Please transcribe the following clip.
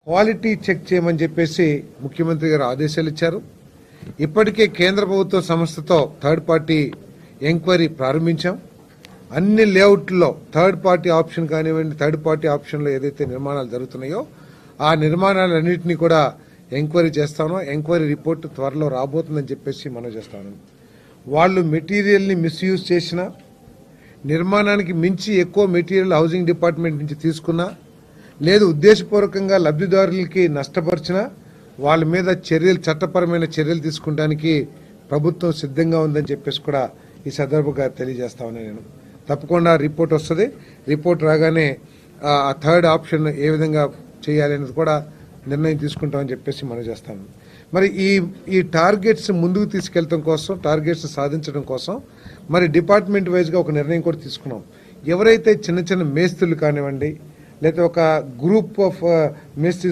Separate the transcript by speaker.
Speaker 1: Quality check చేయమని చెప్పేసి ముఖ్యమంత్రి గారు ఆదేశాలు ఇచ్చారు. ఇప్పటికే కేంద్ర ప్రభుత్వ సంస్థతో థర్డ్ పార్టీ ఎంక్వైరీ ప్రారంభించాం. అన్ని లేఅవుట్లో థర్డ్ పార్టీ ఆప్షన్ కానివ్వండి, థర్డ్ పార్టీ ఆప్షన్లో ఏదైతే నిర్మాణాలు జరుగుతున్నాయో ఆ నిర్మాణాలన్నింటినీ కూడా ఎంక్వైరీ చేస్తానో, ఎంక్వైరీ రిపోర్ట్ త్వరలో రాబోతుందని చెప్పేసి మనం చేస్తాను. వాళ్ళు మెటీరియల్ని మిస్యూజ్ చేసినా, నిర్మాణానికి మించి ఎక్కువ మెటీరియల్ హౌసింగ్ డిపార్ట్మెంట్ నుంచి తీసుకున్నా, లేదు ఉద్దేశపూర్వకంగా లబ్ధిదారులకి నష్టపరిచినా వాళ్ళ మీద చట్టపరమైన చర్యలు తీసుకుంటానికి ప్రభుత్వం సిద్ధంగా ఉందని చెప్పేసి కూడా ఈ సందర్భంగా తెలియజేస్తా ఉన్నాను. నేను తప్పకుండా రిపోర్ట్ వస్తుంది. రిపోర్ట్ రాగానే ఆ థర్డ్ ఆప్షన్ ఏ విధంగా చేయాలి అనేది కూడా నిర్ణయం తీసుకుంటామని చెప్పేసి మనం చేస్తాము. మరి ఈ టార్గెట్స్ ముందుకు తీసుకెళ్లడం కోసం, టార్గెట్స్ సాధించడం కోసం మరి డిపార్ట్మెంట్ వైజ్గా ఒక నిర్ణయం కూడా తీసుకున్నాం. ఎవరైతే చిన్న చిన్న మేస్త్రులు కానివ్వండి, లేదా ఒక గ్రూప్ ఆఫ్ మేస్త్రి